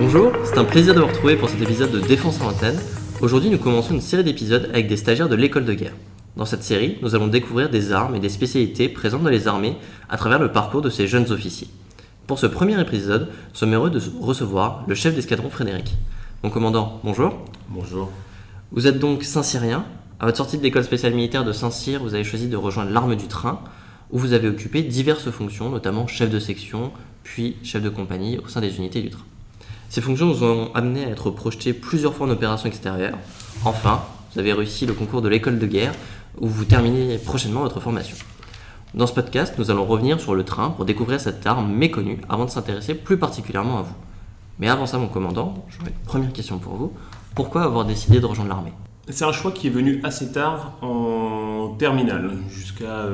Bonjour, c'est un plaisir de vous retrouver pour cet épisode de Défense en antenne. Aujourd'hui, nous commençons une série d'épisodes avec des stagiaires de l'école de guerre. Dans cette série, nous allons découvrir des armes et des spécialités présentes dans les armées à travers le parcours de ces jeunes officiers. Pour ce premier épisode, nous sommes heureux de recevoir le chef d'escadron Frédéric. Mon commandant, bonjour. Bonjour. Vous êtes donc Saint-Cyrien. À votre sortie de l'école spéciale militaire de Saint-Cyr, vous avez choisi de rejoindre l'arme du train, où vous avez occupé diverses fonctions, notamment chef de section, puis chef de compagnie au sein des unités du train. Ces fonctions vous ont amené à être projeté plusieurs fois en opération extérieure. Enfin, vous avez réussi le concours de l'école de guerre, où vous terminez prochainement votre formation. Dans ce podcast, nous allons revenir sur le train pour découvrir cette arme méconnue avant de s'intéresser plus particulièrement à vous. Mais avant ça, mon commandant, j'aurais une première question pour vous. Pourquoi avoir décidé de rejoindre l'armée ? C'est un choix qui est venu assez tard en terminale. Jusqu'à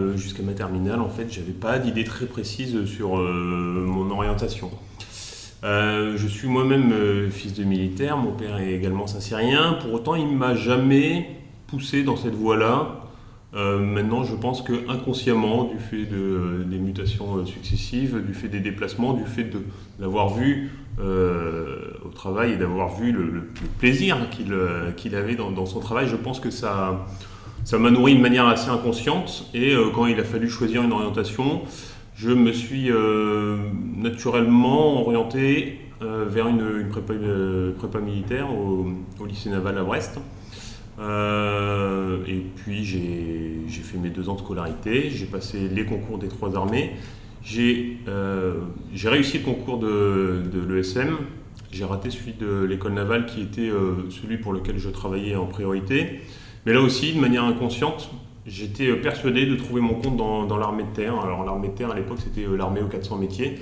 ma terminale, en fait, j'avais pas d'idée très précise sur mon orientation. Je suis moi-même fils de militaire, mon père est également Saint-Cyrien. Pour autant, il ne m'a jamais poussé dans cette voie-là. Maintenant, je pense que inconsciemment, du fait des mutations successives, du fait des déplacements, du fait de l'avoir vu au travail et d'avoir vu le plaisir qu'il avait dans son travail, je pense que ça m'a nourri de manière assez inconsciente. Et quand il a fallu choisir une orientation, je me suis naturellement orienté vers une prépa militaire au lycée naval à Brest. Et puis j'ai fait mes 2 ans de scolarité, j'ai passé les concours des 3 armées, j'ai réussi le concours de l'ESM, j'ai raté celui de l'école navale qui était celui pour lequel je travaillais en priorité, mais là aussi de manière inconsciente, j'étais persuadé de trouver mon compte dans l'armée de terre. Alors l'armée de terre à l'époque c'était l'armée aux 400 métiers.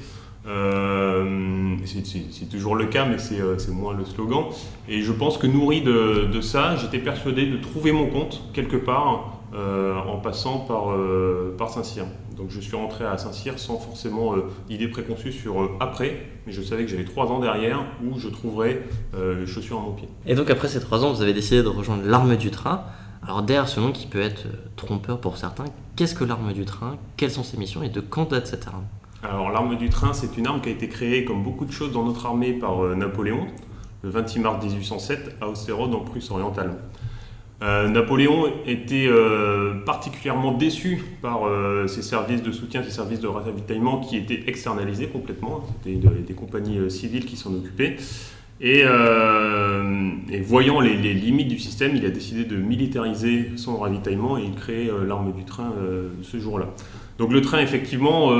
C'est toujours le cas, mais c'est moins le slogan. Et je pense que nourri de ça, j'étais persuadé de trouver mon compte quelque part en passant par Saint-Cyr. Donc je suis rentré à Saint-Cyr sans forcément d'idée préconçue sur après, mais je savais que j'avais 3 ans derrière où je trouverais chaussures à mon pied. Et donc après ces 3 ans, vous avez décidé de rejoindre l'arme du train. Alors derrière ce nom qui peut être trompeur pour certains, qu'est-ce que l'arme du train ? Quelles sont ses missions et de quand date cette arme ? Alors l'arme du train, c'est une arme qui a été créée comme beaucoup de choses dans notre armée par Napoléon, le 26 mars 1807 à Austerode en Prusse orientale. Napoléon était particulièrement déçu par ses services de soutien, ses services de ravitaillement qui étaient externalisés complètement. C'était des compagnies civiles qui s'en occupaient. Et voyant les limites du système, il a décidé de militariser son ravitaillement et il crée l'arme du train ce jour-là. Donc le train, effectivement,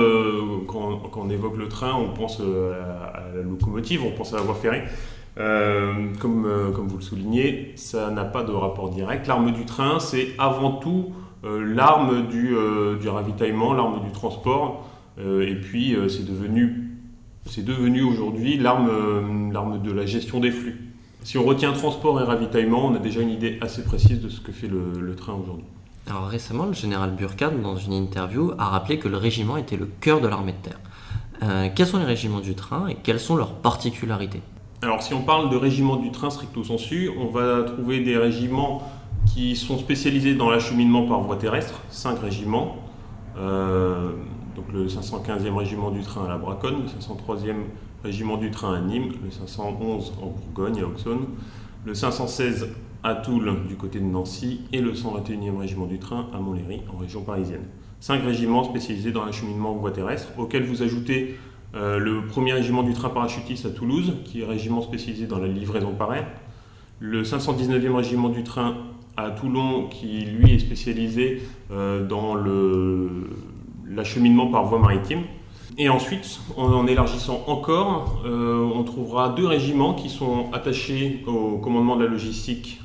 quand on évoque le train, on pense à la locomotive, on pense à la voie ferrée. Comme vous le soulignez, ça n'a pas de rapport direct. L'arme du train, c'est avant tout l'arme du ravitaillement, l'arme du transport. Et puis c'est devenu aujourd'hui l'arme de la gestion des flux. Si on retient transport et ravitaillement, on a déjà une idée assez précise de ce que fait le train aujourd'hui. Alors récemment, le général Burkhardt, dans une interview, a rappelé que le régiment était le cœur de l'armée de terre. Quels sont les régiments du train et quelles sont leurs particularités ? Alors si on parle de régiments du train stricto sensu, on va trouver des régiments qui sont spécialisés dans l'acheminement par voie terrestre, 5 régiments. Donc le 515e régiment du train à la Braconne, le 503e régiment du train à Nîmes, le 511 en Bourgogne à Auxonne, le 516 à Toul du côté de Nancy et le 121e régiment du train à Montlhéry en région parisienne. 5 régiments spécialisés dans l'acheminement en voie terrestre, auxquels vous ajoutez le 1er régiment du train parachutiste à Toulouse, qui est régiment spécialisé dans la livraison par air, le 519e régiment du train à Toulon, qui lui est spécialisé dans l'acheminement par voie maritime. Et ensuite, en élargissant encore, on trouvera 2 régiments qui sont attachés au commandement de la logistique.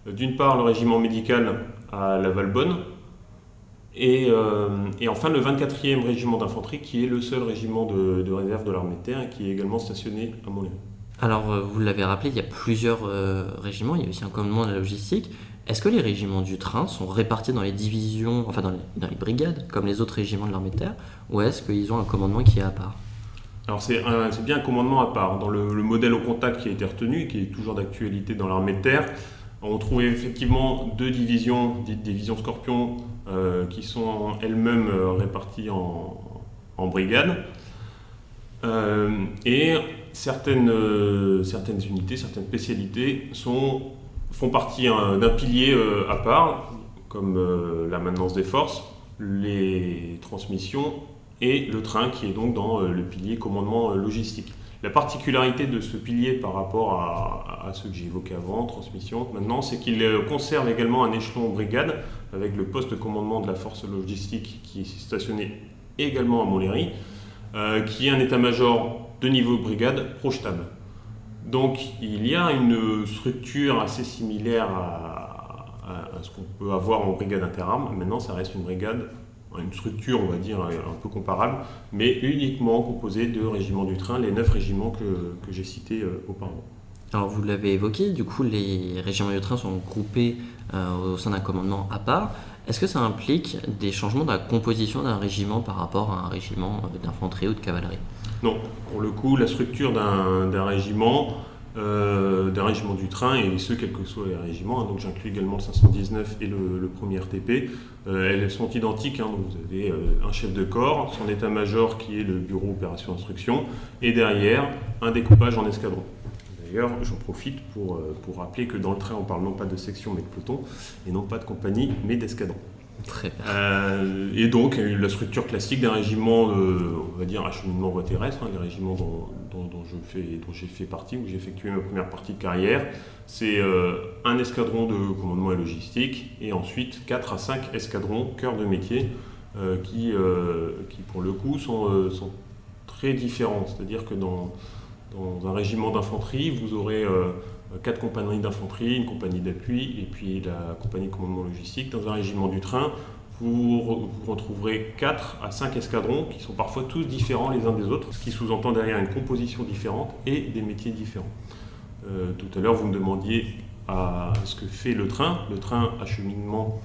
D'une part, le régiment médical à la Valbonne, et enfin le 24e régiment d'infanterie, qui est le seul régiment de réserve de l'armée de terre et qui est également stationné à Montlhéry. Alors, vous l'avez rappelé, il y a plusieurs régiments, il y a aussi un commandement de la logistique. Est-ce que les régiments du train sont répartis dans les divisions, enfin dans les brigades, comme les autres régiments de l'armée de terre, ou est-ce qu'ils ont un commandement qui est à part ? Alors c'est bien un commandement à part. Dans le modèle au contact qui a été retenu, qui est toujours d'actualité dans l'armée de terre, on trouve effectivement 2 divisions, dites divisions Scorpion, qui sont elles-mêmes réparties en brigades. Et certaines unités, certaines spécialités font partie d'un pilier à part, comme la maintenance des forces, les transmissions et le train qui est donc dans le pilier commandement logistique. La particularité de ce pilier par rapport à ceux que j'ai évoqués avant, transmission, maintenant, c'est qu'il conserve également un échelon brigade avec le poste de commandement de la force logistique qui est stationné également à Montlhéry, qui est un état-major de niveau brigade projetable. Donc il y a une structure assez similaire à ce qu'on peut avoir en brigade interarmes. Maintenant, ça reste une structure, on va dire, un peu comparable, mais uniquement composée de régiments du train, les 9 régiments que j'ai cités auparavant. Alors vous l'avez évoqué, du coup les régiments du train sont groupés au sein d'un commandement à part. Est-ce que ça implique des changements de la composition d'un régiment par rapport à un régiment d'infanterie ou de cavalerie? Non, pour le coup, la structure d'un régiment du train, et ce quels que soient les régiments, donc j'inclus également le 519 et le premier RTP, elles sont identiques. Donc vous avez un chef de corps, son état-major qui est le bureau opération instruction, et derrière un découpage en escadron. D'ailleurs, j'en profite pour rappeler que dans le train, on parle non pas de section mais de peloton, et non pas de compagnie mais d'escadron. Très bien. Et donc, la structure classique d'un régiment, on va dire, acheminement voie terrestre, les régiments dont j'ai fait partie, où j'ai effectué ma première partie de carrière, c'est un escadron de commandement et logistique, et ensuite 4 à 5 escadrons, cœur de métier, qui pour le coup sont très différents. C'est-à-dire que dans un régiment d'infanterie, vous aurez 4 compagnies d'infanterie, une compagnie d'appui et puis la compagnie de commandement logistique. Dans un régiment du train, vous retrouverez 4 à 5 escadrons qui sont parfois tous différents les uns des autres, ce qui sous-entend derrière une composition différente et des métiers différents. Tout à l'heure, vous me demandiez à ce que fait le train acheminement,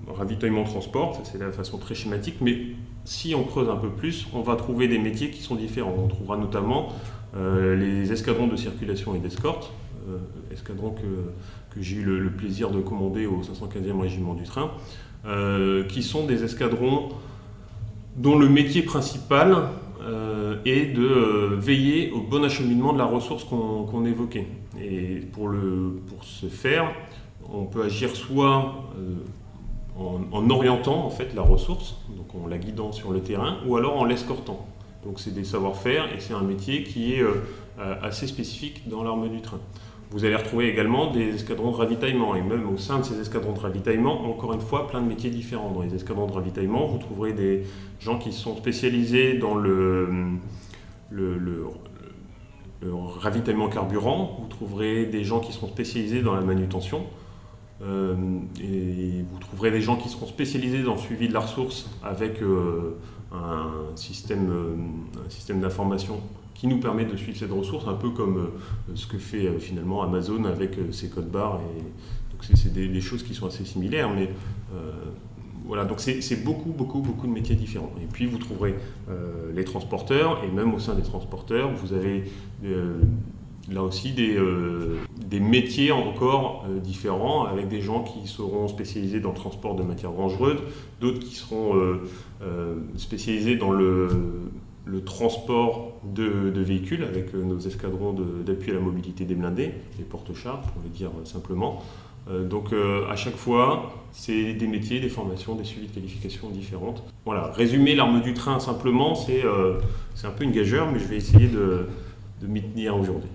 ravitaillement, transport, ça c'est la façon très schématique, mais si on creuse un peu plus, on va trouver des métiers qui sont différents. On trouvera notamment les escadrons de circulation et d'escorte, escadrons que j'ai eu le plaisir de commander au 515e régiment du train, qui sont des escadrons dont le métier principal est de veiller au bon acheminement de la ressource qu'on évoquait. Et pour ce faire, on peut agir soit en orientant en fait la ressource, donc en la guidant sur le terrain, ou alors en l'escortant. Donc c'est des savoir-faire et c'est un métier qui est assez spécifique dans l'arme du train. Vous allez retrouver également des escadrons de ravitaillement, et même au sein de ces escadrons de ravitaillement, encore une fois, plein de métiers différents. Dans les escadrons de ravitaillement, vous trouverez des gens qui sont spécialisés dans le ravitaillement carburant, vous trouverez des gens qui seront spécialisés dans la manutention, et vous trouverez des gens qui seront spécialisés dans le suivi de la ressource avec un système d'information qui nous permet de suivre cette ressource, un peu comme ce que fait finalement Amazon avec ses codes barres. Donc c'est des choses qui sont assez similaires, mais voilà, donc c'est beaucoup de métiers différents. Et puis vous trouverez les transporteurs, et même au sein des transporteurs, vous avez là aussi des métiers encore différents, avec des gens qui seront spécialisés dans le transport de matières dangereuses, d'autres qui seront spécialisés dans le transport de véhicules, avec nos escadrons d'appui à la mobilité des blindés, les porte-chars pour le dire simplement. Donc à chaque fois, c'est des métiers, des formations, des suivis de qualifications différentes. Voilà, résumer l'arme du train simplement, c'est un peu une gageure, mais je vais essayer de m'y tenir aujourd'hui.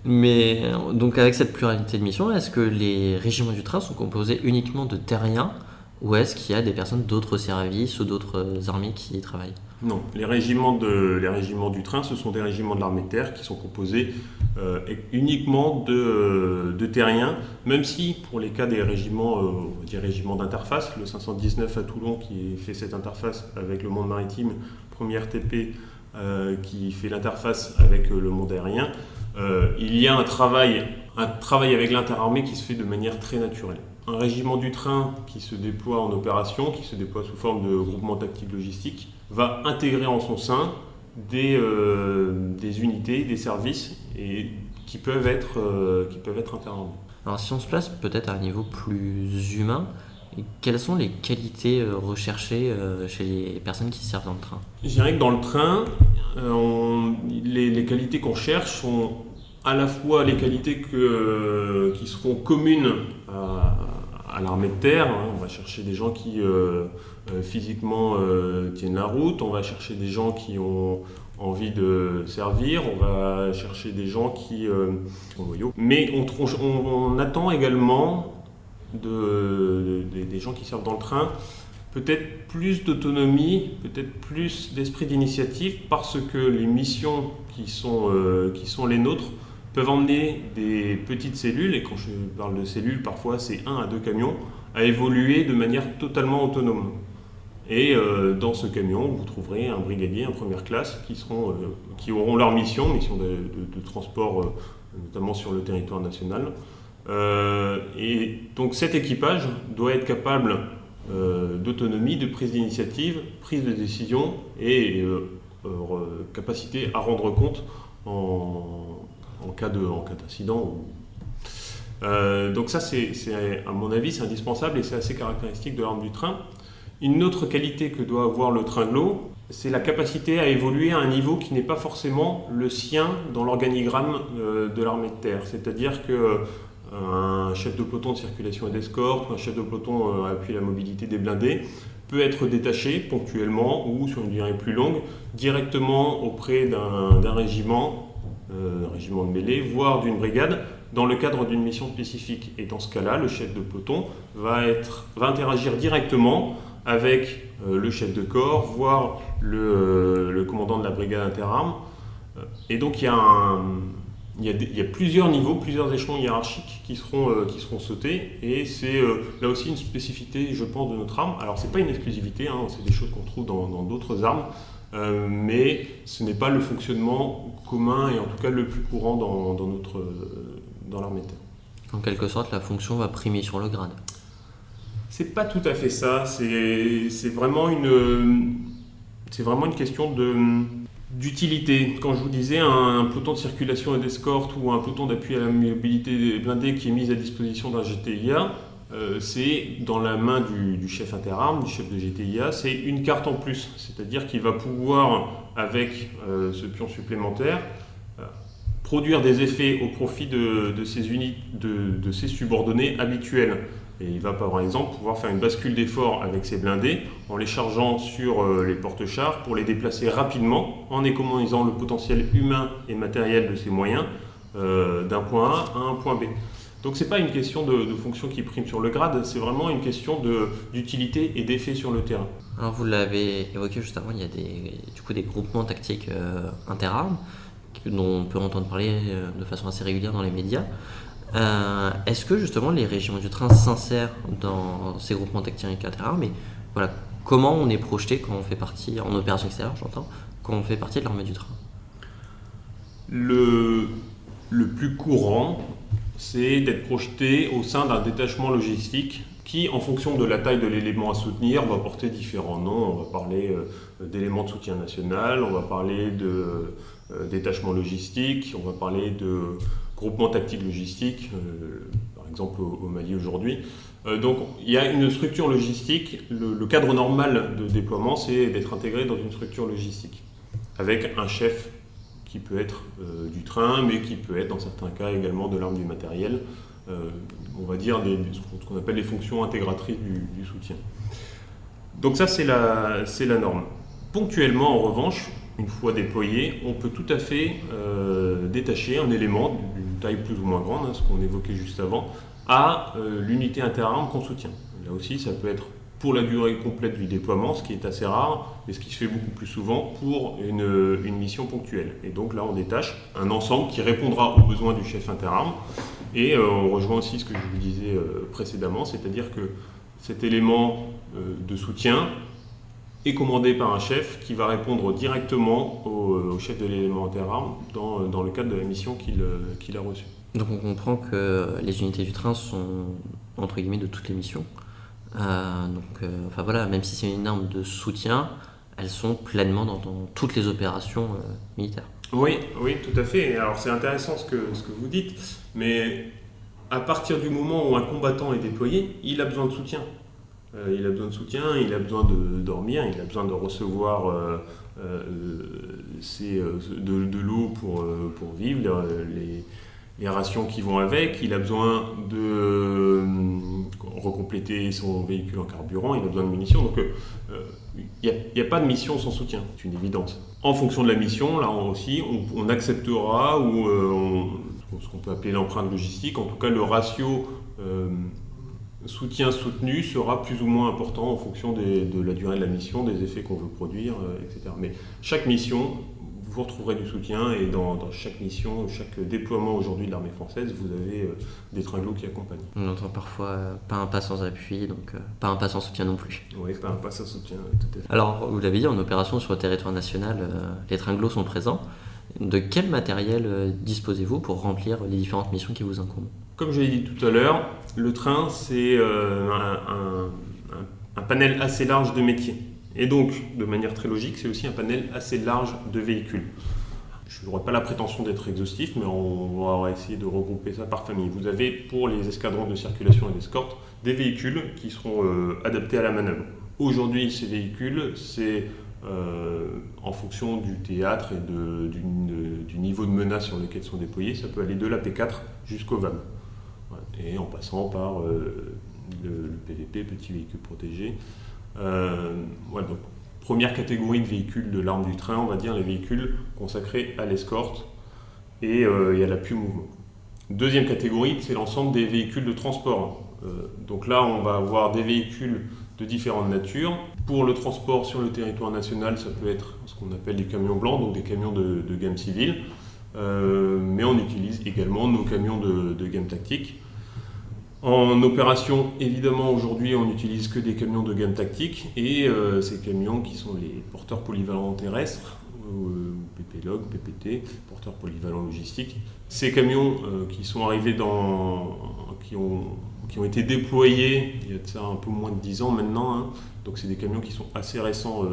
Mais donc avec cette pluralité de missions, est-ce que les régiments du train sont composés uniquement de terriens, ou est-ce qu'il y a des personnes d'autres services ou d'autres armées qui y travaillent? Non, les régiments du train, ce sont des régiments de l'armée de terre qui sont composés uniquement de terriens, même si pour les cas des régiments, on va dire régiments d'interface, le 519 à Toulon qui fait cette interface avec le monde maritime, premier RTP qui fait l'interface avec le monde aérien, il y a un travail avec l'interarmée qui se fait de manière très naturelle. Un régiment du train qui se déploie en opération, qui se déploie sous forme de groupement tactique logistique, va intégrer en son sein des unités, des services et qui peuvent être interarmés. Alors si on se place peut-être à un niveau plus humain, quelles sont les qualités recherchées chez les personnes qui servent dans le train? Je dirais que dans le train, les qualités qu'on cherche sont à la fois les qualités qui seront communes à l'armée de terre. On va chercher des gens qui physiquement tiennent la route, on va chercher des gens qui ont envie de servir, on va chercher des gens qui sont loyaux. Mais on attend également des gens qui servent dans le train peut-être plus d'autonomie, peut-être plus d'esprit d'initiative, parce que les missions qui sont les nôtres peuvent emmener des petites cellules, et quand je parle de cellules, parfois c'est 1 à 2 camions, à évoluer de manière totalement autonome. Et dans ce camion, vous trouverez un brigadier, un première classe, qui auront leur mission de transport, notamment sur le territoire national. Et donc cet équipage doit être capable d'autonomie, de prise d'initiative, prise de décision et capacité à rendre compte en cas d'incident. Donc ça, à mon avis, c'est indispensable et c'est assez caractéristique de l'arme du train. Une autre qualité que doit avoir le tringlo, c'est la capacité à évoluer à un niveau qui n'est pas forcément le sien dans l'organigramme de l'armée de terre. C'est-à-dire qu'un chef de peloton de circulation et d'escorte, ou un chef de peloton à appui à la mobilité des blindés, peut être détaché ponctuellement ou sur une durée plus longue, directement auprès d'un régiment de mêlée, voire d'une brigade, dans le cadre d'une mission spécifique. Et dans ce cas-là, le chef de peloton va interagir directement avec le chef de corps, voire le commandant de la brigade interarmes. Et donc il y a plusieurs niveaux, plusieurs échelons hiérarchiques qui seront sautés, et c'est là aussi une spécificité, je pense, de notre arme. Alors c'est pas une exclusivité, c'est des choses qu'on trouve dans d'autres armes, mais ce n'est pas le fonctionnement commun et en tout cas le plus courant dans l'armée de terre. En quelque sorte, la fonction va primer sur le grade. C'est pas tout à fait ça, c'est vraiment une question d'utilité. Quand je vous disais un peloton de circulation et d'escorte ou un peloton d'appui à la mobilité blindée qui est mis à disposition d'un GTIA, c'est dans la main du chef interarmes, du chef de GTIA, c'est une carte en plus. C'est-à-dire qu'il va pouvoir, avec ce pion supplémentaire, produire des effets au profit de ses subordonnés habituels. Et il va par exemple pouvoir faire une bascule d'effort avec ses blindés en les chargeant sur les porte-chars pour les déplacer rapidement en économisant le potentiel humain et matériel de ses moyens d'un point A à un point B. Donc c'est pas une question de fonction qui prime sur le grade, c'est vraiment une question d'utilité et d'effet sur le terrain. Alors vous l'avez évoqué juste avant, il y a des groupements tactiques interarmes dont on peut entendre parler de façon assez régulière dans les médias. Est-ce que justement les régiments du train s'insèrent dans ces groupements tactiques interarmes, et voilà, comment on est projeté quand on fait partie, en opération extérieure j'entends, quand on fait partie de l'armée du train? Le plus courant, c'est d'être projeté au sein d'un détachement logistique qui, en fonction de la taille de l'élément à soutenir, va porter différents noms. On va parler d'éléments de soutien national, on va parler de détachement logistique, on va parler de groupement tactique logistique, par exemple au Mali aujourd'hui. Donc il y a une structure logistique. Le cadre normal de déploiement, c'est d'être intégré dans une structure logistique, avec un chef qui peut être du train, mais qui peut être dans certains cas également de l'arme du matériel, on va dire ce qu'on appelle les fonctions intégratrices du soutien. Donc ça, c'est la norme. Ponctuellement, en revanche, une fois déployé, on peut tout à fait détacher un élément d'une taille plus ou moins grande, ce qu'on évoquait juste avant, à l'unité interarmes qu'on soutient. Là aussi, ça peut être pour la durée complète du déploiement, ce qui est assez rare, mais ce qui se fait beaucoup plus souvent pour une mission ponctuelle. Et donc là, on détache un ensemble qui répondra aux besoins du chef interarmes. Et on rejoint aussi ce que je vous disais précédemment, c'est-à-dire que cet élément de soutien est commandé par un chef qui va répondre directement au chef de l'élément interarmes dans le cadre de la mission qu'il a reçue. Donc on comprend que les unités du train sont entre guillemets de toutes les missions. Enfin voilà, même si c'est une arme de soutien, elles sont pleinement dans toutes les opérations militaires. Oui, tout à fait. Alors c'est intéressant ce que vous dites, mais à partir du moment où un combattant est déployé, il a besoin de soutien. Il a besoin de soutien, il a besoin de dormir, il a besoin de recevoir de l'eau pour vivre, les rations qui vont avec, il a besoin de recompléter son véhicule en carburant, il a besoin de munitions. Donc il n'y a pas de mission sans soutien, c'est une évidence. En fonction de la mission, là aussi, on acceptera ce qu'on peut appeler l'empreinte logistique, en tout cas le ratio soutien soutenu sera plus ou moins important en fonction de la durée de la mission, des effets qu'on veut produire, etc. Mais chaque mission, vous retrouverez du soutien et dans chaque mission, chaque déploiement aujourd'hui de l'armée française, vous avez des tringlos qui accompagnent. On entend parfois pas un pas sans appui, donc pas un pas sans soutien non plus. Oui, pas un pas sans soutien, tout à fait. Alors, vous l'avez dit, en opération sur le territoire national, les tringlos sont présents. De quel matériel disposez-vous pour remplir les différentes missions qui vous incombent ? Comme je l'ai dit tout à l'heure, le train, c'est un panel assez large de métiers. Et donc, de manière très logique, c'est aussi un panel assez large de véhicules. Je n'aurai pas la prétention d'être exhaustif, mais on va essayer de regrouper ça par famille. Vous avez, pour les escadrons de circulation et d'escorte, des véhicules qui seront adaptés à la manœuvre. Aujourd'hui, ces véhicules, c'est en fonction du théâtre et du niveau de menace sur lequel ils sont déployés, ça peut aller de la P4 jusqu'au VAM. Et en passant par le PVP, petit véhicule protégé. Donc, première catégorie de véhicules de l'arme du train, on va dire les véhicules consacrés à l'escorte et à l'appui au mouvement. Deuxième catégorie, c'est l'ensemble des véhicules de transport. Donc là, on va avoir des véhicules de différentes natures. Pour le transport sur le territoire national, ça peut être ce qu'on appelle des camions blancs, donc des camions de gamme civile. Mais on utilise également nos camions de gamme tactique. En opération, évidemment, aujourd'hui, on n'utilise que des camions de gamme tactique et ces camions qui sont les porteurs polyvalents terrestres, PPLog, PPT, porteurs polyvalents logistiques. Ces camions qui sont arrivés qui ont été déployés il y a de ça un peu moins de 10 ans maintenant, hein. Donc c'est des camions qui sont assez récents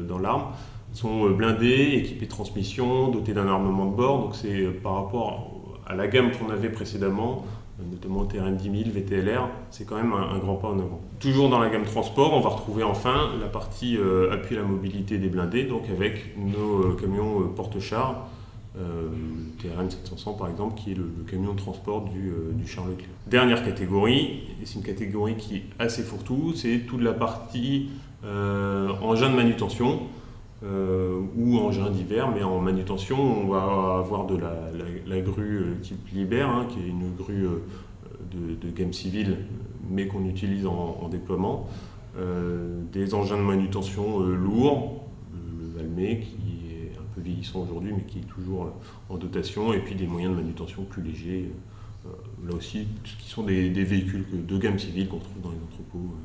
dans l'arme, sont blindés, équipés de transmission, dotés d'un armement de bord, donc c'est par rapport à la gamme qu'on avait précédemment, notamment TRM 10 000, VTLR, c'est quand même un grand pas en avant. Toujours dans la gamme transport, on va retrouver enfin la partie appui à la mobilité des blindés, donc avec nos camions porte-chars, TRM 700 par exemple, qui est le camion de transport du char Leclerc. Dernière catégorie, et c'est une catégorie qui est assez fourre-tout, c'est toute la partie engin de manutention, ou engin d'hiver, mais en manutention, on va avoir de la grue type Liber, hein, qui est une grue de gamme civile, mais qu'on utilise en déploiement. Des engins de manutention lourds, le Valmet, qui est un peu vieillissant aujourd'hui, mais qui est toujours en dotation, et puis des moyens de manutention plus légers. Là aussi, qui sont des véhicules de gamme civile qu'on trouve dans les entrepôts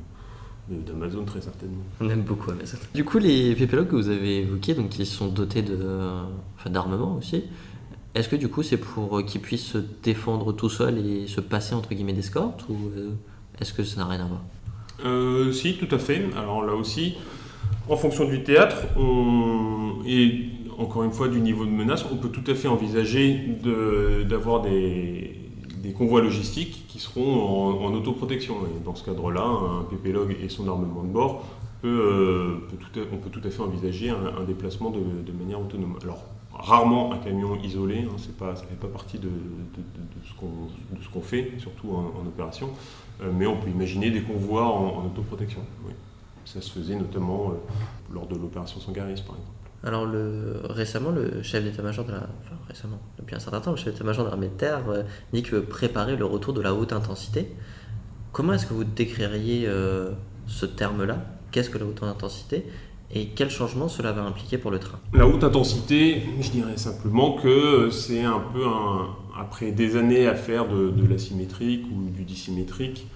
d'Amazon très certainement. On aime beaucoup Amazon. Du coup, les PPLog que vous avez évoqués, donc ils sont dotés d'armement aussi. Est-ce que du coup c'est pour qu'ils puissent se défendre tout seuls et se passer entre guillemets d'escorte, ou est-ce que ça n'a rien à voir ? Si, tout à fait. Alors là aussi, en fonction du théâtre et encore une fois du niveau de menace, on peut tout à fait envisager d'avoir des convois logistiques qui seront en autoprotection. Et dans ce cadre-là, un PPLog et son armement de bord, on peut tout à fait envisager un déplacement de manière autonome. Alors, rarement un camion isolé, hein, ça ne fait pas partie de ce qu'on fait, surtout en opération, mais on peut imaginer des convois en autoprotection. Oui. Ça se faisait notamment lors de l'opération Sangaris, par exemple. Alors récemment, le chef d'état-major depuis un certain temps, le chef d'état-major de l'armée de terre dit qu'il veut préparer le retour de la haute intensité. Comment est-ce que vous décririez ce terme-là ? Qu'est-ce que la haute intensité ? Et quel changement cela va impliquer pour le train ? La haute intensité, je dirais simplement que c'est un peu après des années à faire de l'asymétrique ou du dissymétrique,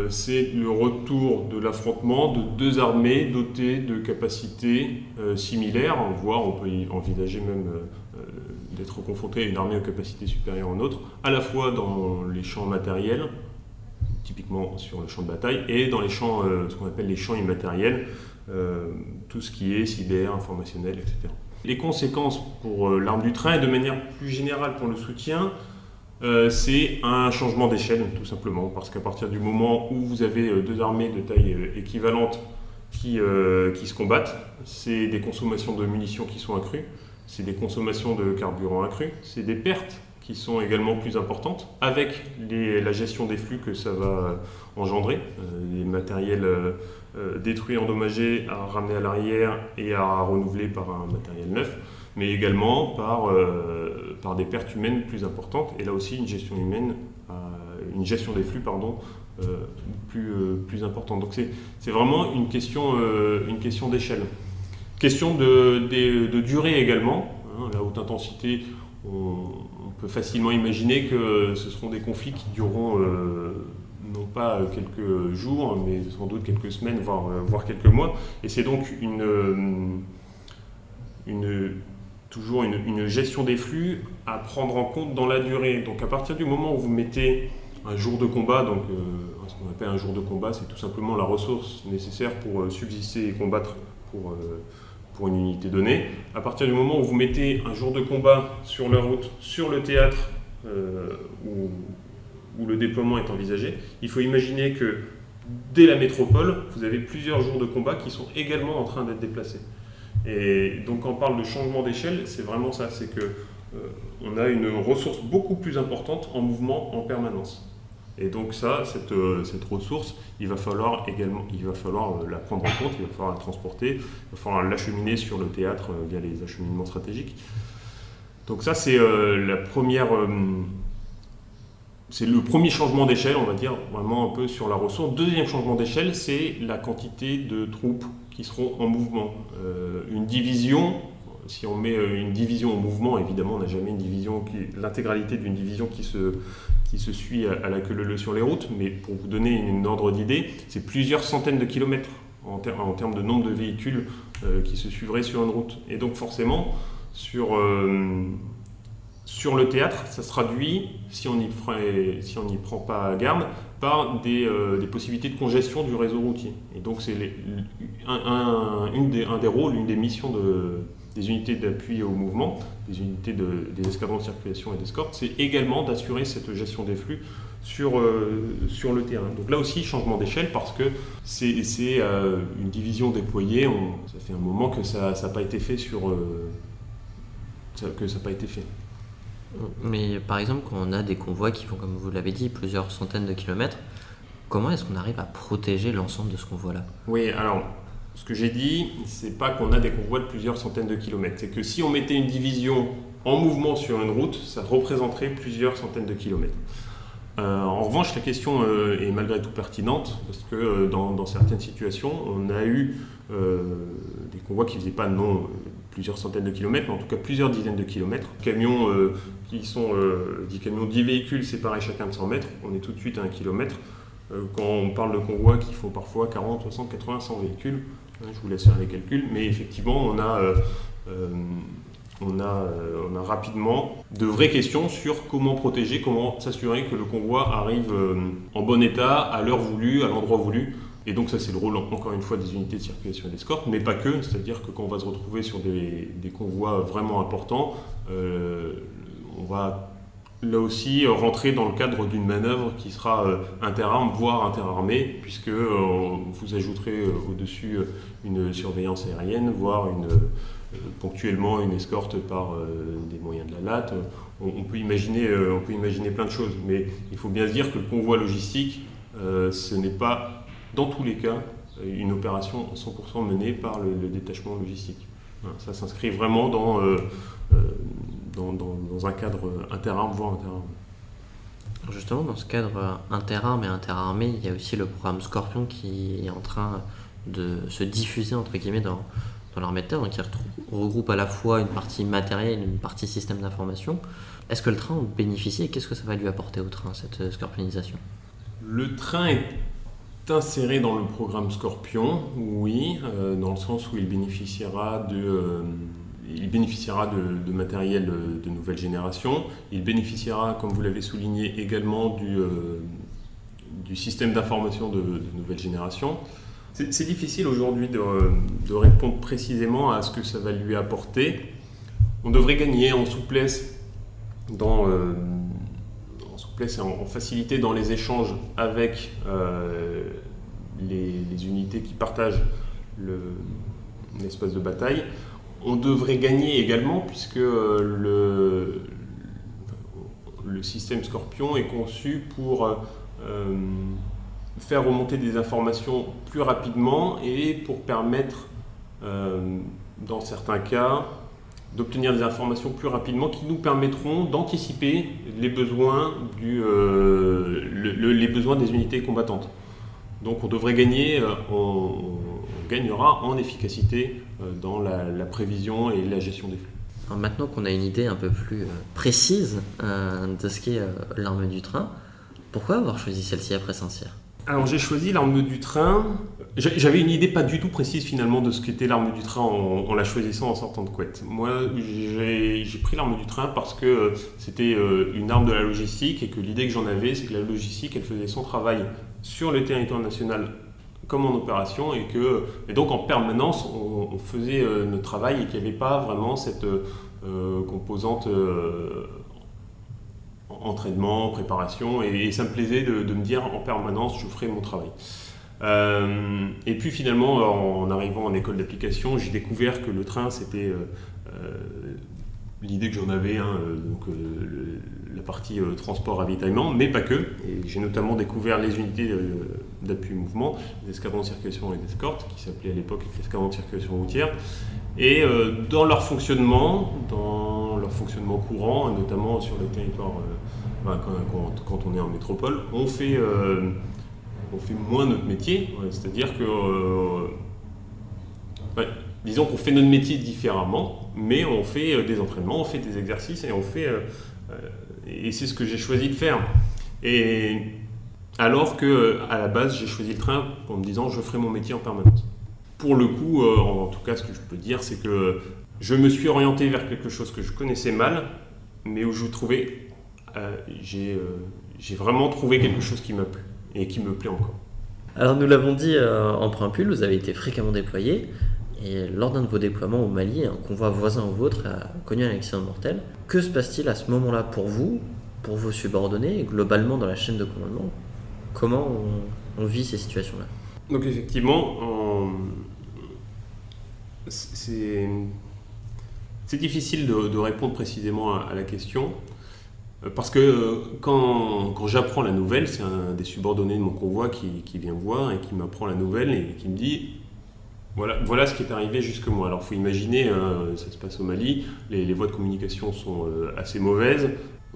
c'est le retour de l'affrontement de deux armées dotées de capacités similaires, voire on peut y envisager même d'être confronté à une armée aux capacités supérieures en autre, à la fois dans les champs matériels, typiquement sur le champ de bataille, et dans les champs, ce qu'on appelle les champs immatériels, tout ce qui est cyber, informationnel, etc. Les conséquences pour l'arme du train et de manière plus générale pour le soutien C'est un changement d'échelle, tout simplement, parce qu'à partir du moment où vous avez deux armées de taille équivalente qui se combattent, c'est des consommations de munitions qui sont accrues, c'est des consommations de carburant accrues, c'est des pertes qui sont également plus importantes, avec la gestion des flux que ça va engendrer, les matériels détruits, endommagés, à ramener à l'arrière et à renouveler par un matériel neuf, mais également par des pertes humaines plus importantes, et là aussi une gestion des flux plus importante. Donc c'est vraiment une question d'échelle. Question de durée également. La haute intensité, on peut facilement imaginer que ce seront des conflits qui dureront non pas quelques jours, mais sans doute quelques semaines, voire quelques mois. Et c'est donc toujours une gestion des flux à prendre en compte dans la durée. Donc à partir du moment où vous mettez un jour de combat, donc ce qu'on appelle un jour de combat, c'est tout simplement la ressource nécessaire pour subsister et combattre pour une unité donnée. À partir du moment où vous mettez un jour de combat sur la route, sur le théâtre où le déploiement est envisagé, il faut imaginer que dès la métropole, vous avez plusieurs jours de combat qui sont également en train d'être déplacés. Et donc quand on parle de changement d'échelle, c'est vraiment ça, c'est qu'on a une ressource beaucoup plus importante en mouvement en permanence. Et donc cette ressource, il va falloir la prendre en compte, il va falloir la transporter, il va falloir l'acheminer sur le théâtre via les acheminements stratégiques. Donc ça, c'est c'est le premier changement d'échelle, on va dire, vraiment un peu sur la ressource. Deuxième changement d'échelle, c'est la quantité de troupes qui seront en mouvement. Une division, si on met une division en mouvement, évidemment, on n'a jamais l'intégralité d'une division qui se suit à la queue leu-leu sur les routes, mais pour vous donner une ordre d'idée, c'est plusieurs centaines de kilomètres en termes de nombre de véhicules qui se suivraient sur une route. Et donc forcément, sur le théâtre, ça se traduit, si on n'y prend pas garde, par des possibilités de congestion du réseau routier. Et donc c'est un des rôles, une des missions des unités d'appui au mouvement, des unités des escadrons de circulation et d'escorte, c'est également d'assurer cette gestion des flux sur le terrain. Donc là aussi, changement d'échelle, parce que c'est une division déployée, ça fait un moment que ça n'a pas été fait Mais par exemple, quand on a des convois qui font, comme vous l'avez dit, plusieurs centaines de kilomètres, comment est-ce qu'on arrive à protéger l'ensemble de ce convoi-là ? Oui, alors, ce que j'ai dit, c'est pas qu'on a des convois de plusieurs centaines de kilomètres. C'est que si on mettait une division en mouvement sur une route, ça représenterait plusieurs centaines de kilomètres. En revanche, la question est malgré tout pertinente, parce que dans certaines situations, on a eu des convois qui ne faisaient pas plusieurs centaines de kilomètres, mais en tout cas plusieurs dizaines de kilomètres. Camions qui sont 10 véhicules séparés chacun de 100 mètres, on est tout de suite à 1 kilomètre. Quand on parle de convois qui font parfois 40, 60, 80, 100 véhicules, je vous laisse faire les calculs, mais effectivement, on a rapidement de vraies questions sur comment protéger, comment s'assurer que le convoi arrive en bon état, à l'heure voulue, à l'endroit voulu. Et donc ça, c'est le rôle, encore une fois, des unités de circulation et d'escorte, mais pas que. C'est-à-dire que quand on va se retrouver sur des convois vraiment importants, on va là aussi rentrer dans le cadre d'une manœuvre qui sera interarmes, voire interarmée, puisque vous ajouterez au-dessus une surveillance aérienne, voire ponctuellement une escorte par des moyens de la latte. On peut imaginer plein de choses, mais il faut bien se dire que le convoi logistique, ce n'est pas, dans tous les cas, une opération 100% menée par le détachement logistique. Voilà, ça s'inscrit vraiment dans un cadre interarmes, voire interarmes. Justement, dans ce cadre interarmes et interarmé, il y a aussi le programme Scorpion qui est en train de se diffuser, entre guillemets, dans l'armée de terre, donc qui regroupe à la fois une partie matérielle et une partie système d'information. Est-ce que le train en bénéficie et qu'est-ce que ça va lui apporter au train, cette scorpionisation ? Le train est inséré dans le programme Scorpion, oui, dans le sens où il bénéficiera de matériel de nouvelle génération. Il bénéficiera, comme vous l'avez souligné, également du système d'information de nouvelle génération. C'est difficile aujourd'hui de répondre précisément à ce que ça va lui apporter. On devrait gagner en souplesse dans souplesse et en facilité dans les échanges avec les unités qui partagent l'espace de bataille. On devrait gagner également puisque le système Scorpion est conçu pour faire remonter des informations plus rapidement et pour permettre, dans certains cas, d'obtenir des informations plus rapidement qui nous permettront d'anticiper les besoins, les besoins des unités combattantes. Donc on devrait gagner, on gagnera en efficacité dans la prévision et la gestion des flux. Alors maintenant qu'on a une idée un peu plus précise de ce qu'est l'arme du train, pourquoi avoir choisi celle-ci après Saint-Cyr ? Alors j'ai choisi l'arme du train. J'avais une idée pas du tout précise finalement de ce qu'était l'arme du train en la choisissant en sortant de Couette. Moi j'ai pris l'arme du train parce que c'était une arme de la logistique et que l'idée que j'en avais c'est que la logistique elle faisait son travail sur le territoire national comme en opération et donc en permanence on faisait notre travail et qu'il n'y avait pas vraiment cette composante entraînement, préparation et ça me plaisait de me dire en permanence je ferai mon travail. Et puis finalement en arrivant en école d'application j'ai découvert que le train c'était l'idée que j'en avais, la partie transport ravitaillement, mais pas que. Et j'ai notamment découvert les unités d'appui mouvement, les escadrons de circulation et d'escorte, qui s'appelaient à l'époque les escadrons de circulation routière. Et dans leur fonctionnement courant, notamment sur les territoires, quand on est en métropole, on fait moins notre métier, c'est-à-dire que disons qu'on fait notre métier différemment, mais on fait des entraînements, on fait des exercices et c'est ce que j'ai choisi de faire. Et alors que à la base j'ai choisi le train en me disant je ferai mon métier en permanence. Pour le coup, en tout cas ce que je peux dire c'est que je me suis orienté vers quelque chose que je connaissais mal, mais où j'ai vraiment trouvé quelque chose qui m'a plu et qui me plaît encore. Alors nous l'avons dit en préambule, vous avez été fréquemment déployé. Et lors d'un de vos déploiements au Mali, un convoi voisin au vôtre a connu un accident mortel. Que se passe-t-il à ce moment-là pour vous, pour vos subordonnés et globalement dans la chaîne de commandement ? Comment on vit ces situations-là ? Donc effectivement, c'est difficile de répondre précisément à la question parce que quand j'apprends la nouvelle, c'est un des subordonnés de mon convoi qui vient voir et qui m'apprend la nouvelle et qui me dit Voilà ce qui est arrivé jusque moi. Alors il faut imaginer, ça se passe au Mali, les voies de communication sont assez mauvaises.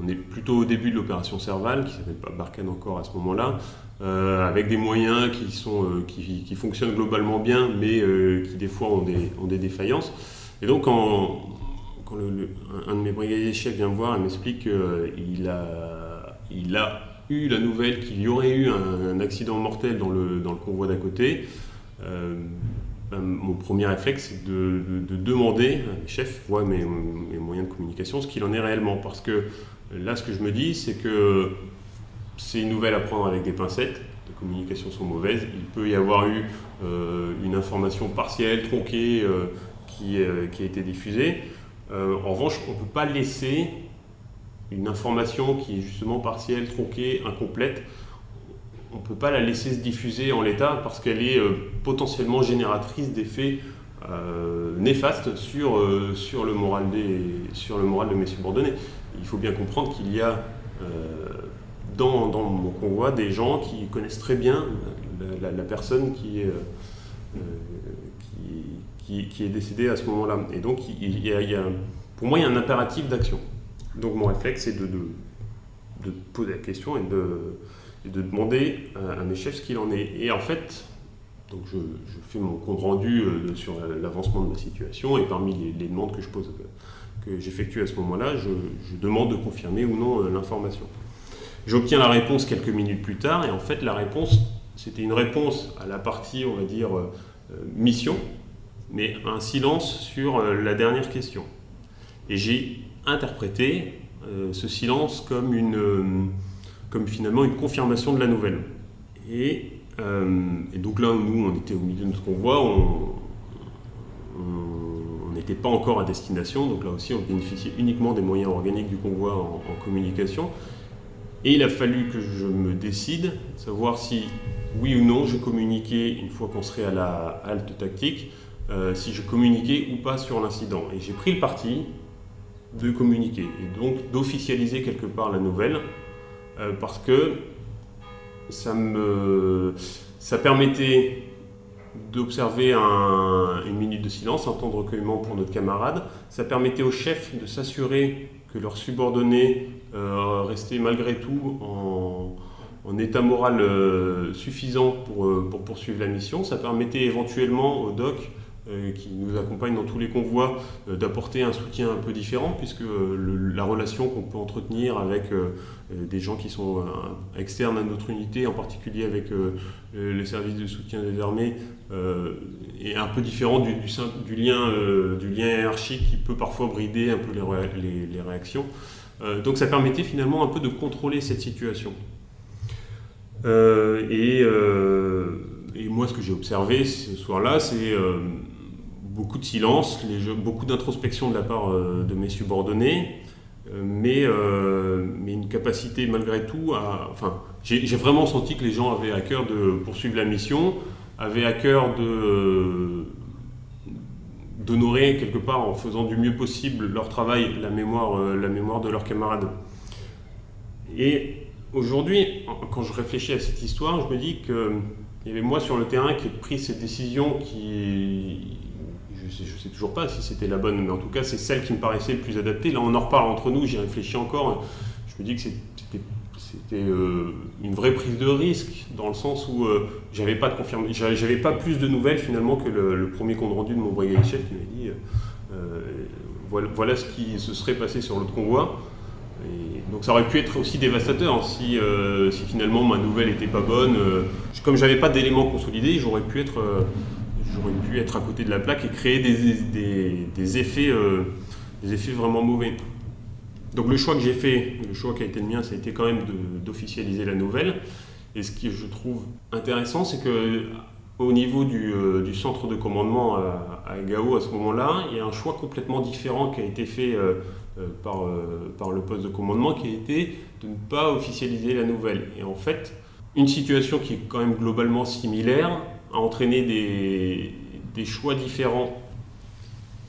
On est plutôt au début de l'opération Serval, qui ne s'appelle pas Barkhane encore à ce moment-là, avec des moyens qui fonctionnent globalement bien, mais qui des fois ont des défaillances. Et donc quand un de mes brigadiers chefs vient me voir et m'explique qu'il a eu la nouvelle qu'il y aurait eu un accident mortel dans le convoi d'à côté, mon premier réflexe, c'est de demander à mes chefs, mes moyens de communication, ce qu'il en est réellement. Parce que là, ce que je me dis, c'est que c'est une nouvelle à prendre avec des pincettes. Les communications sont mauvaises. Il peut y avoir eu une information partielle, tronquée, qui a été diffusée. En revanche, on ne peut pas laisser une information qui est justement partielle, tronquée, incomplète. On ne peut pas la laisser se diffuser en l'état parce qu'elle est potentiellement génératrice d'effets néfastes sur le moral de mes subordonnés. Il faut bien comprendre qu'il y a dans mon convoi des gens qui connaissent très bien la personne qui est décédée à ce moment-là. Et donc, pour moi, il y a un impératif d'action. Donc mon réflexe, c'est de poser la question et de demander à mes chefs ce qu'il en est. Et en fait, donc je fais mon compte rendu sur l'avancement de ma situation et parmi les demandes que j'effectue à ce moment-là, je demande de confirmer ou non l'information. J'obtiens la réponse quelques minutes plus tard et en fait la réponse, c'était une réponse à la partie, on va dire, mission, mais un silence sur la dernière question. Et j'ai interprété ce silence comme finalement une confirmation de la nouvelle. Et donc là, nous, on était au milieu de notre convoi, on n'était pas encore à destination, donc là aussi, on bénéficiait uniquement des moyens organiques du convoi en communication. Et il a fallu que je me décide, savoir si oui ou non je communiquais une fois qu'on serait à la halte tactique, si je communiquais ou pas sur l'incident. Et j'ai pris le parti de communiquer et donc d'officialiser quelque part la nouvelle parce que ça permettait d'observer une minute de silence, un temps de recueillement pour notre camarade. Ça permettait aux chefs de s'assurer que leurs subordonnés restaient malgré tout en état moral suffisant pour poursuivre la mission. Ça permettait éventuellement au doc qui nous accompagne dans tous les convois, d'apporter un soutien un peu différent, puisque la relation qu'on peut entretenir avec des gens qui sont externes à notre unité, en particulier avec les services de soutien des armées, est un peu différent du lien hiérarchique qui peut parfois brider un peu les réactions. Donc ça permettait finalement un peu de contrôler cette situation. Et moi, ce que j'ai observé ce soir-là, c'est beaucoup de silence, beaucoup d'introspection de la part de mes subordonnés, mais une capacité malgré tout à... Enfin, j'ai vraiment senti que les gens avaient à cœur de poursuivre la mission, avaient à cœur d'honorer quelque part, en faisant du mieux possible leur travail, la mémoire de leurs camarades. Et aujourd'hui, quand je réfléchis à cette histoire, je me dis qu'il y avait moi sur le terrain qui ai pris cette décision qui... Je ne sais toujours pas si c'était la bonne, mais en tout cas, c'est celle qui me paraissait le plus adaptée. Là, on en reparle entre nous, j'y réfléchis encore. Je me dis que c'était une vraie prise de risque, dans le sens où j'avais pas de confirmation, j'avais pas plus de nouvelles finalement que le premier compte rendu de mon brigadier chef qui m'a dit voilà ce qui se serait passé sur l'autre convoi. Et donc ça aurait pu être aussi dévastateur si finalement ma nouvelle n'était pas bonne. Comme j'avais pas d'éléments consolidés, j'aurais pu être à côté de la plaque et créer des effets vraiment mauvais. Donc le choix que j'ai fait, le choix qui a été le mien, ça a été quand même d'officialiser la nouvelle. Et ce que je trouve intéressant, c'est qu'au niveau du centre de commandement à Gao, à ce moment-là, il y a un choix complètement différent qui a été fait par le poste de commandement, qui a été de ne pas officialiser la nouvelle. Et en fait, une situation qui est quand même globalement similaire a entraîné des choix différents.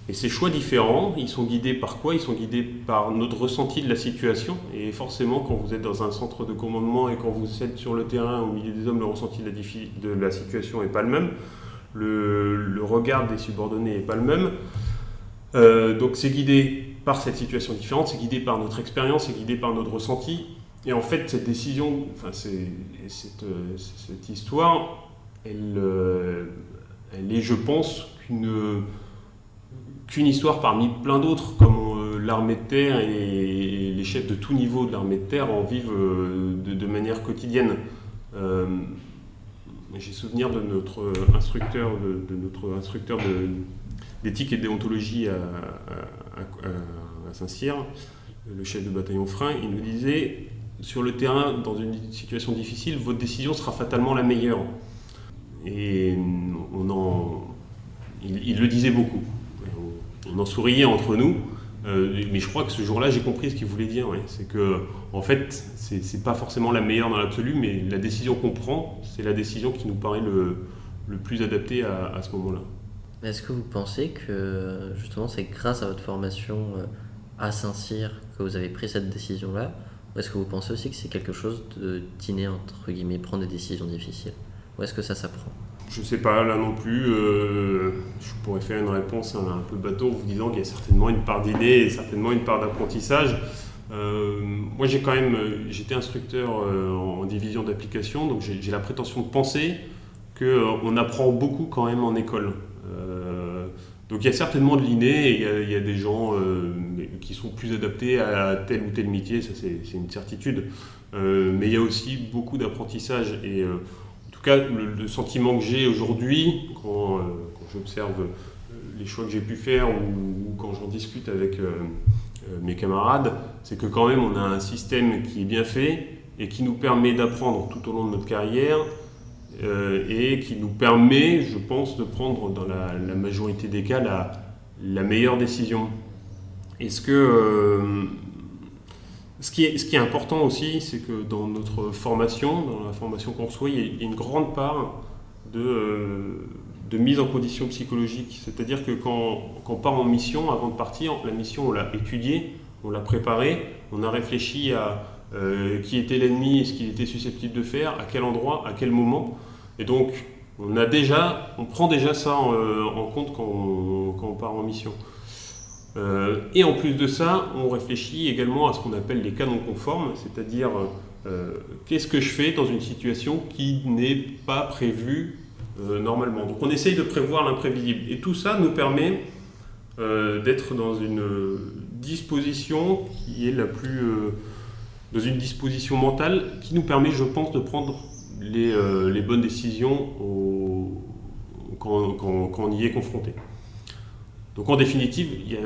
Et ces choix différents, ils sont guidés par quoi ? Ils sont guidés par notre ressenti de la situation. Et forcément, quand vous êtes dans un centre de commandement et quand vous êtes sur le terrain au milieu des hommes, le ressenti de la situation n'est pas le même. Le regard des subordonnés n'est pas le même. Donc c'est guidé par cette situation différente, c'est guidé par notre expérience, c'est guidé par notre ressenti. Et en fait, cette décision, cette histoire, elle est, je pense, qu'une histoire parmi plein d'autres, comme l'armée de terre et les chefs de tout niveau de l'armée de terre en vivent de manière quotidienne. J'ai souvenir de notre instructeur, d'éthique et de déontologie à Saint-Cyr, le chef de bataillon Frein. Il nous disait, sur le terrain, dans une situation difficile, votre décision sera fatalement la meilleure. Et il le disait beaucoup. On en souriait entre nous, mais je crois que ce jour-là, j'ai compris ce qu'il voulait dire. Ouais. C'est que, en fait, c'est pas forcément la meilleure dans l'absolu, mais la décision qu'on prend, c'est la décision qui nous paraît le plus adaptée à ce moment-là. Est-ce que vous pensez que, justement, c'est grâce à votre formation à Saint-Cyr que vous avez pris cette décision-là ? Ou est-ce que vous pensez aussi que c'est quelque chose d'inné, entre guillemets, prendre des décisions difficiles ? Ou est-ce que ça s'apprend ? Je sais pas, là non plus. Je pourrais faire une réponse un peu bateau en vous disant qu'il y a certainement une part d'inné et certainement une part d'apprentissage. Moi, j'étais instructeur en division d'application, donc j'ai la prétention de penser qu'on apprend beaucoup quand même en école. Donc il y a certainement de l'inné et il y a des gens qui sont plus adaptés à tel ou tel métier, ça c'est une certitude. Mais il y a aussi beaucoup d'apprentissage et en tout cas le sentiment que j'ai aujourd'hui quand j'observe les choix que j'ai pu faire ou quand j'en discute avec mes camarades, c'est que quand même on a un système qui est bien fait et qui nous permet d'apprendre tout au long de notre carrière et qui nous permet, je pense, de prendre dans la majorité des cas la meilleure décision. Est-ce que Ce qui est important aussi, c'est que dans notre formation, dans la formation qu'on reçoit, il y a une grande part de mise en condition psychologique. C'est-à-dire que quand on part en mission, avant de partir, la mission, on l'a étudiée, on l'a préparée, on a réfléchi à qui était l'ennemi et ce qu'il était susceptible de faire, à quel endroit, à quel moment. Et donc, on prend déjà ça en compte quand on part en mission. Et en plus de ça, on réfléchit également à ce qu'on appelle les cas non conformes, c'est-à-dire qu'est-ce que je fais dans une situation qui n'est pas prévue normalement. Donc on essaye de prévoir l'imprévisible. Et tout ça nous permet d'être dans une disposition qui est dans une disposition mentale qui nous permet, je pense, de prendre les bonnes décisions quand on y est confronté. Donc en définitive, il y a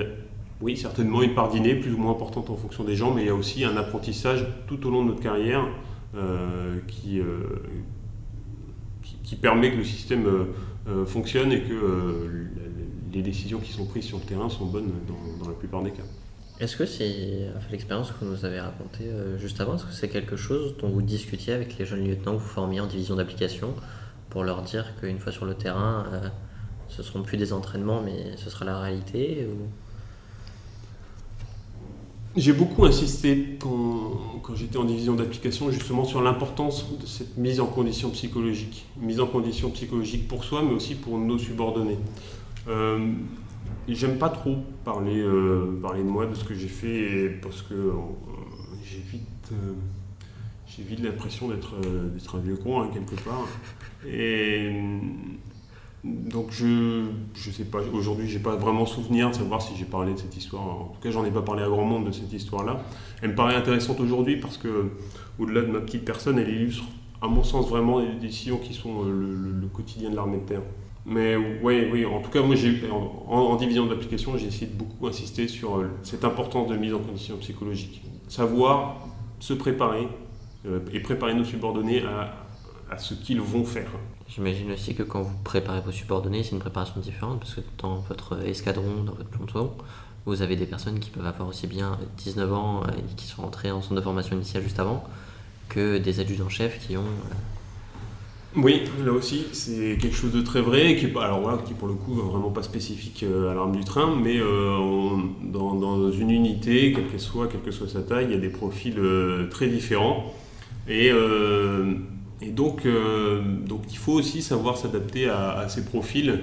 oui, certainement une part d'inné plus ou moins importante en fonction des gens, mais il y a aussi un apprentissage tout au long de notre carrière qui permet que le système fonctionne et que les décisions qui sont prises sur le terrain sont bonnes dans la plupart des cas. Est-ce que l'expérience que vous nous avez racontée juste avant, est-ce que c'est quelque chose dont vous discutiez avec les jeunes lieutenants que vous formiez en division d'application pour leur dire qu'une fois sur le terrain, ce ne seront plus des entraînements, mais ce sera la réalité ou... J'ai beaucoup insisté quand j'étais en division d'application justement sur l'importance de cette mise en condition psychologique. Mise en condition psychologique pour soi, mais aussi pour nos subordonnés. J'aime pas trop parler de moi, de ce que j'ai fait, parce que j'ai vite l'impression d'être un vieux con quelque part. Et donc je sais pas, aujourd'hui j'ai pas vraiment souvenir de savoir si j'ai parlé de cette histoire. En tout cas, j'en ai pas parlé à grand monde de cette histoire-là. Elle me paraît intéressante aujourd'hui parce que, au-delà de ma petite personne, elle illustre, à mon sens, vraiment les décisions qui sont le quotidien de l'armée de terre. Mais oui, en tout cas, moi en division d'application, j'ai essayé de beaucoup insister sur cette importance de mise en condition psychologique. Savoir se préparer et préparer nos subordonnés à ce qu'ils vont faire. J'imagine aussi que quand vous préparez vos subordonnés, c'est une préparation différente parce que dans votre escadron, dans votre peloton, vous avez des personnes qui peuvent avoir aussi bien 19 ans et qui sont rentrées en centre de formation initiale juste avant que des adjudants-chefs qui ont... Oui, là aussi, c'est quelque chose de très vrai, qui pour le coup vraiment pas spécifique à l'arme du train, mais dans une unité, quelle que soit sa taille, il y a des profils très différents. Et donc il faut aussi savoir s'adapter à ces profils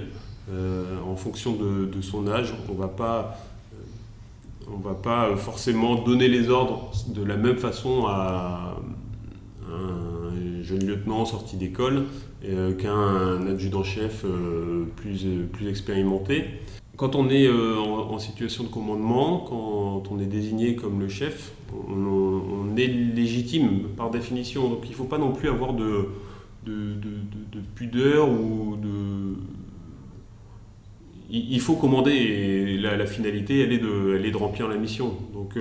en fonction de son âge. On va pas forcément donner les ordres de la même façon à un jeune lieutenant sorti d'école qu'un adjudant-chef plus expérimenté. Quand on est en situation de commandement, quand on est désigné comme le chef, on est légitime par définition. Donc il ne faut pas non plus avoir de pudeur ou de... Il faut commander et la finalité, elle est de remplir la mission. Donc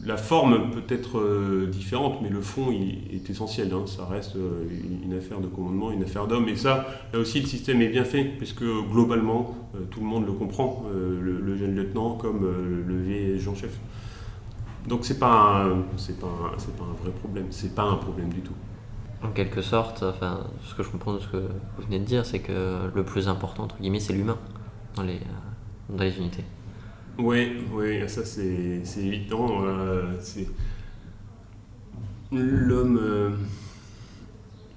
la forme peut être différente, mais le fond il est essentiel. Ça reste une affaire de commandement, une affaire d'homme. Et ça, là aussi, le système est bien fait, puisque globalement, tout le monde le comprend, le jeune lieutenant comme le vieux adjudant-chef. Donc c'est pas un vrai problème, c'est pas un problème du tout. En quelque sorte, ce que je comprends de ce que vous venez de dire, c'est que le plus important, entre guillemets, c'est l'humain dans les unités. Oui, ça c'est évident. C'est l'homme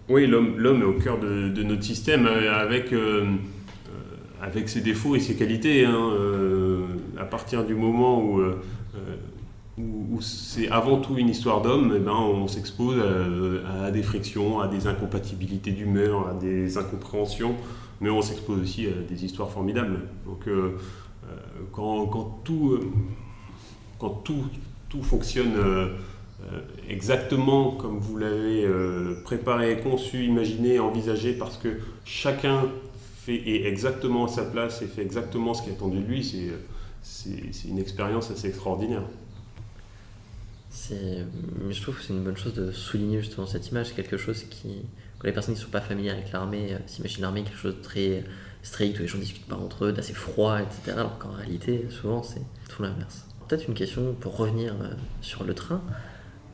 est au cœur de notre système avec ses défauts et ses qualités. À partir du moment où c'est avant tout une histoire d'homme, on s'expose à des frictions, à des incompatibilités d'humeur, à des incompréhensions, mais on s'expose aussi à des histoires formidables. Donc quand tout fonctionne exactement comme vous l'avez préparé, conçu, imaginé, envisagé, parce que chacun est exactement à sa place et fait exactement ce qui est attendu de lui, c'est une expérience assez extraordinaire. Mais je trouve que c'est une bonne chose de souligner justement cette image. C'est quelque chose quand les personnes qui ne sont pas familières avec l'armée s'imaginent l'armée quelque chose de très strict, où les gens ne discutent pas entre eux, d'assez froid, etc. Alors qu'en réalité, souvent, c'est tout l'inverse. peut-être une question pour revenir sur le train.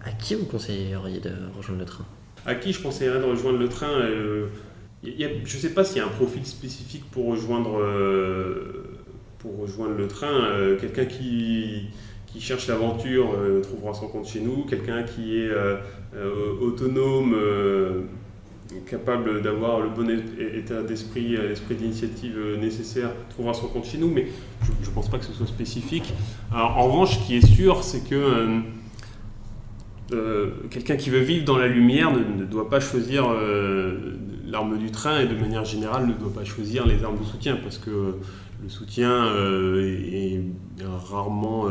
À qui vous conseilleriez de rejoindre le train ? À qui je conseillerais de rejoindre le train je ne sais pas s'il y a un profil spécifique pour rejoindre le train. Quelqu'un qui cherche l'aventure trouvera son compte chez nous. Quelqu'un qui est autonome, capable d'avoir le bon état d'esprit, l'esprit d'initiative nécessaire, trouvera son compte chez nous. Mais je ne pense pas que ce soit spécifique. Alors, en revanche, ce qui est sûr, c'est que quelqu'un qui veut vivre dans la lumière ne doit pas choisir l'arme du train et de manière générale ne doit pas choisir les armes de soutien parce que le soutien est rarement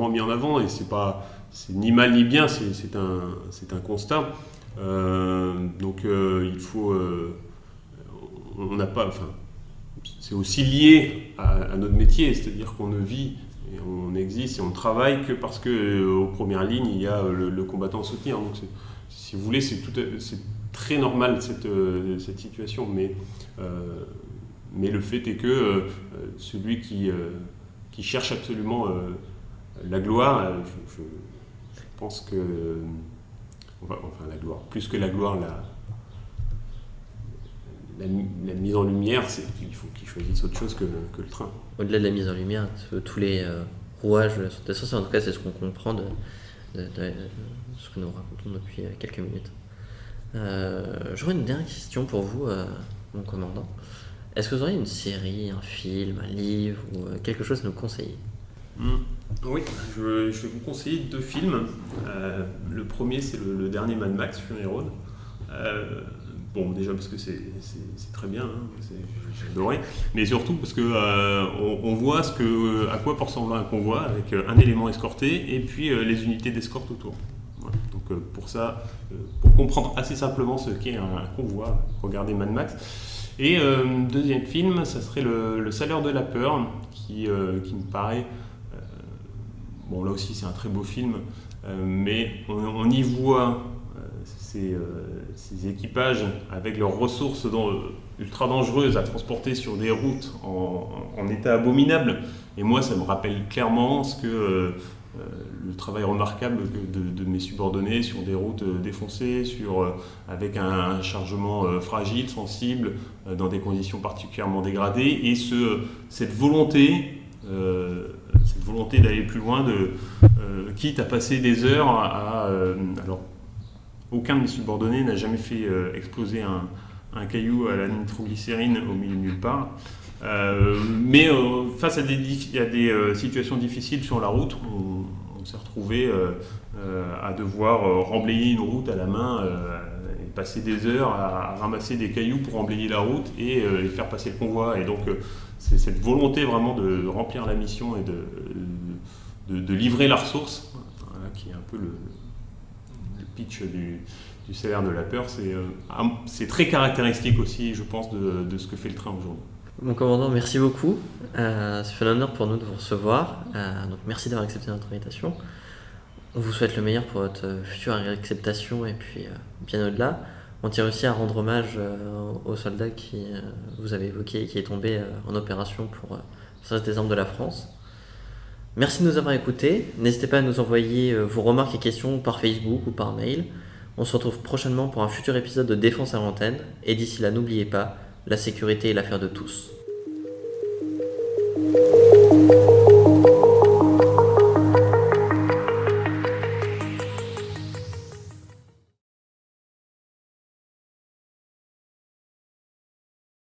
mis en avant et c'est ni mal ni bien, c'est un constat. Donc il faut on n'a pas, enfin, c'est aussi lié à notre métier, c'est-à-dire qu'on ne vit et on existe et on travaille que parce qu'aux premières lignes il y a le combattant à soutenir. Donc si vous voulez, c'est très normal cette situation, mais le fait est que celui qui cherche absolument la gloire, je pense que enfin la gloire, plus que la gloire, la mise en lumière, il faut qu'il choisisse autre chose que le train. Au-delà de la mise en lumière, tous les rouages de la science, en tout cas c'est ce qu'on comprend de ce que nous racontons depuis quelques minutes. J'aurais une dernière question pour vous, mon commandant. Est-ce que vous auriez une série, un film, un livre ou quelque chose à nous conseiller ? Oui, je vais vous conseiller 2 films. Le premier, c'est le dernier Mad Max, Fury Road. Bon, déjà parce que c'est très bien, j'ai adoré, mais surtout parce que on voit à quoi peut ressembler un convoi avec un élément escorté et puis les unités d'escorte autour. Voilà. Donc pour ça, pour comprendre assez simplement ce qu'est un convoi, regardez Mad Max. Et deuxième film, ça serait le Salaire de la peur, qui me paraît, bon là aussi c'est un très beau film, mais on y voit ces équipages avec leurs ressources ultra dangereuses à transporter sur des routes en état abominable. Et moi, ça me rappelle clairement le travail remarquable de mes subordonnés sur des routes défoncées, avec un chargement fragile, sensible, dans des conditions particulièrement dégradées. Et cette volonté d'aller plus loin, quitte à passer des heures alors, aucun de mes subordonnés n'a jamais fait exploser un caillou à la nitroglycérine au milieu de nulle part. Mais face à des situations difficiles sur la route, on s'est retrouvé à devoir remblayer une route à la main et passer des heures à ramasser des cailloux pour emblayer la route et faire passer le convoi. Et donc c'est cette volonté vraiment de remplir la mission et de livrer la ressource, voilà, qui est un peu le pitch du salaire de la peur. C'est très caractéristique aussi, je pense, de ce que fait le train aujourd'hui. Mon commandant, merci beaucoup. Ça fait un honneur pour nous de vous recevoir. Donc merci d'avoir accepté notre invitation. On vous souhaite le meilleur pour votre future acceptation et puis bien au-delà. On tient aussi à rendre hommage aux soldats qui vous avez évoqué et qui est tombé en opération pour le service des armes de la France. Merci de nous avoir écoutés. N'hésitez pas à nous envoyer vos remarques et questions par Facebook ou par mail. On se retrouve prochainement pour un futur épisode de Défense à l'antenne. Et d'ici là, n'oubliez pas, la sécurité est l'affaire de tous.